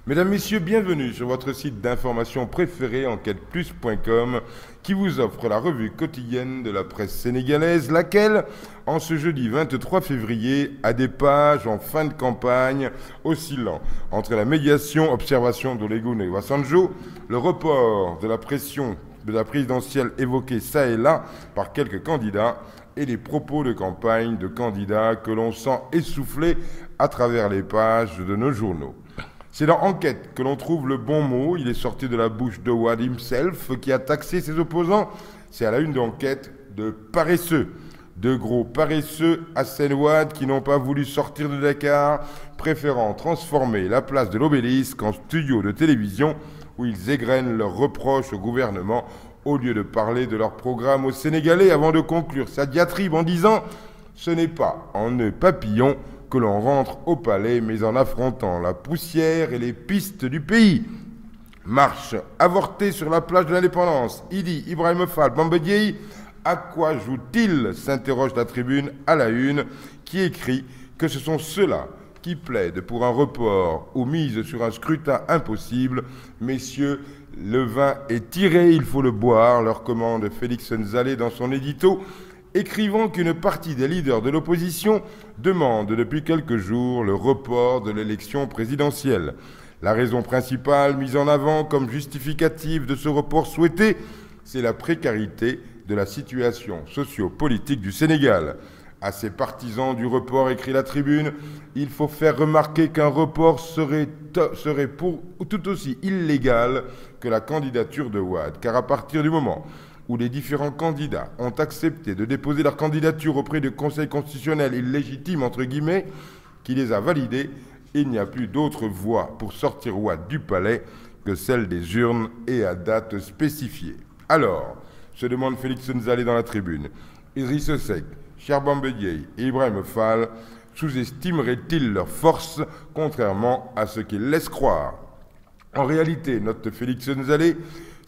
Mesdames, Messieurs, bienvenue sur votre site d'information préféré, enquêteplus.com, qui vous offre la revue quotidienne de la presse sénégalaise, laquelle, en ce jeudi 23 février, a des pages en fin de campagne oscillant entre la médiation, observation d'Olegun et Obasanjo, le report de la pression de la présidentielle évoquée ça et là par quelques candidats, et les propos de campagne de candidats que l'on sent essoufflés à travers les pages de nos journaux. C'est dans Enquête que l'on trouve le bon mot. Il est sorti de la bouche de Wade himself, qui a taxé ses opposants. C'est à la une d'Enquête de paresseux. De gros paresseux à Seine-Ouad qui n'ont pas voulu sortir de Dakar, préférant transformer la place de l'Obélisque en studio de télévision où ils égrènent leurs reproches au gouvernement au lieu de parler de leur programme aux Sénégalais avant de conclure sa diatribe en disant « Ce n'est pas en nœud papillon que l'on rentre au palais, mais en affrontant la poussière et les pistes du pays. » Marche avortée sur la plage de l'Indépendance. Idi Ibrahim Fall Bamba Dièye, à quoi joue-t-il, s'interroge la Tribune à la une, qui écrit que ce sont ceux-là qui plaident pour un report ou mise sur un scrutin impossible. Messieurs, le vin est tiré, il faut le boire, leur commande Félix Nzalé dans son édito, écrivant qu'une partie des leaders de l'opposition demande depuis quelques jours le report de l'élection présidentielle. La raison principale mise en avant comme justificative de ce report souhaité, c'est la précarité de la situation socio-politique du Sénégal. À ses partisans du report, écrit la Tribune, il faut faire remarquer qu'un report serait tout aussi illégal que la candidature de Wade, car à partir du moment où les différents candidats ont accepté de déposer leur candidature auprès du Conseil constitutionnel illégitime, entre guillemets, qui les a validés, il n'y a plus d'autre voie pour sortir Wade du palais que celle des urnes et à date spécifiée. Alors, se demande Félix Nzalé dans la Tribune, Idriss Seck, Cheikh Bamba Dièye et Ibrahim Fall sous-estimeraient-ils leur force, contrairement à ce qu'ils laissent croire? En réalité, note Félix Nzalé,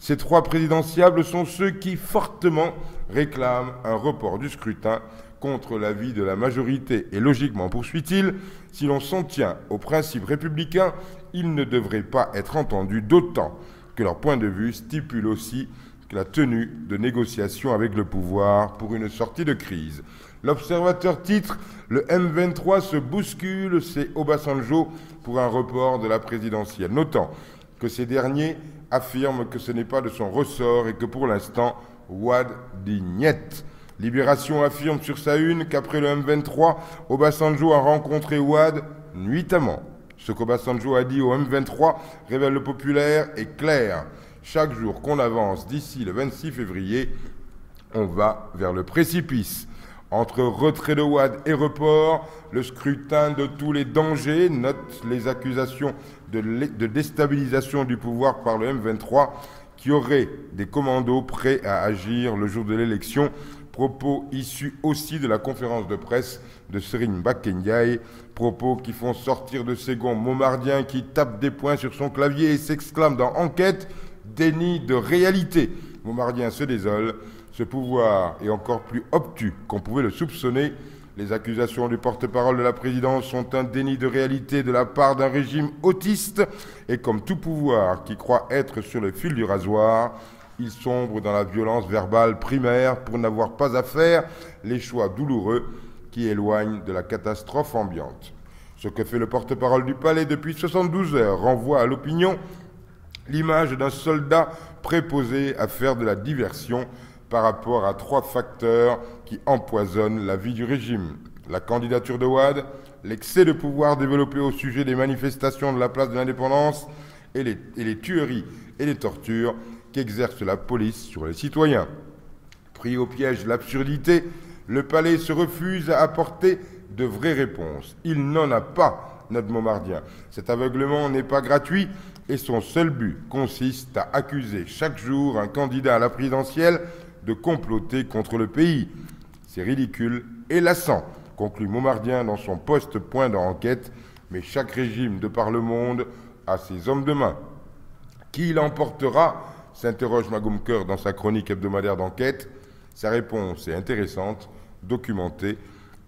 ces trois présidentiables sont ceux qui fortement réclament un report du scrutin contre l'avis de la majorité. Et logiquement, poursuit-il, si l'on s'en tient aux principes républicains, ils ne devraient pas être entendus, d'autant que leur point de vue stipule aussi la tenue de négociations avec le pouvoir pour une sortie de crise. L'Observateur titre « Le M23 se bouscule, c'est Obasanjo pour un report de la présidentielle », notant que ces derniers affirment que ce n'est pas de son ressort et que pour l'instant, Wade dit niet. Libération affirme sur sa une qu'après le M23, Obasanjo a rencontré Wade nuitamment. Ce qu'Obasanjo a dit au M23 révèle le populaire est clair. Chaque jour qu'on avance d'ici le 26 février, on va vers le précipice. Entre retrait de Wade et report, le scrutin de tous les dangers, note les accusations de déstabilisation du pouvoir par le M23 qui aurait des commandos prêts à agir le jour de l'élection. Propos issus aussi de la conférence de presse de Serigne Mbacké Ndiaye, propos qui font sortir de ses gonds Momardien qui tape des poings sur son clavier et s'exclame dans Enquête « Déni de réalité ». Momardien se désole. Ce pouvoir est encore plus obtus qu'on pouvait le soupçonner. Les accusations du porte-parole de la présidence sont un déni de réalité de la part d'un régime autiste. Et comme tout pouvoir qui croit être sur le fil du rasoir, il sombre dans la violence verbale primaire pour n'avoir pas à faire les choix douloureux qui éloignent de la catastrophe ambiante. Ce que fait le porte-parole du palais depuis 72 heures renvoie à l'opinion l'image d'un soldat préposé à faire de la diversion par rapport à trois facteurs qui empoisonnent la vie du régime. La candidature de Wade, l'excès de pouvoir développé au sujet des manifestations de la place de l'Indépendance et les tueries et les tortures qu'exerce la police sur les citoyens. Pris au piège de l'absurdité, le palais se refuse à apporter de vraies réponses. Il n'en a pas, note Momardien. Cet aveuglement n'est pas gratuit et son seul but consiste à accuser chaque jour un candidat à la présidentielle de comploter contre le pays. C'est ridicule et lassant, conclut Momardien dans son post-point d'enquête, mais chaque régime de par le monde a ses hommes de main. Qui l'emportera, s'interroge Magoum Keur dans sa chronique hebdomadaire d'enquête. Sa réponse est intéressante, documentée.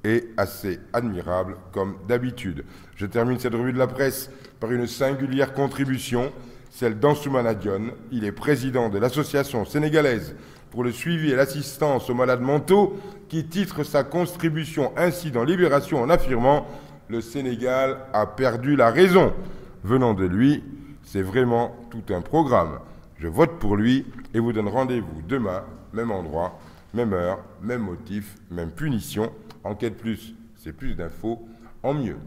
et assez admirable comme d'habitude. Je termine cette revue de la presse par une singulière contribution, celle d'Ansoumana Dione. Il est président de l'Association sénégalaise pour le suivi et l'assistance aux malades mentaux, qui titre sa contribution ainsi dans Libération en affirmant « Le Sénégal a perdu la raison ». Venant de lui, c'est vraiment tout un programme. Je vote pour lui et vous donne rendez-vous demain, même endroit, même heure, même motif, même punition. Enquête plus, c'est plus d'infos, en mieux.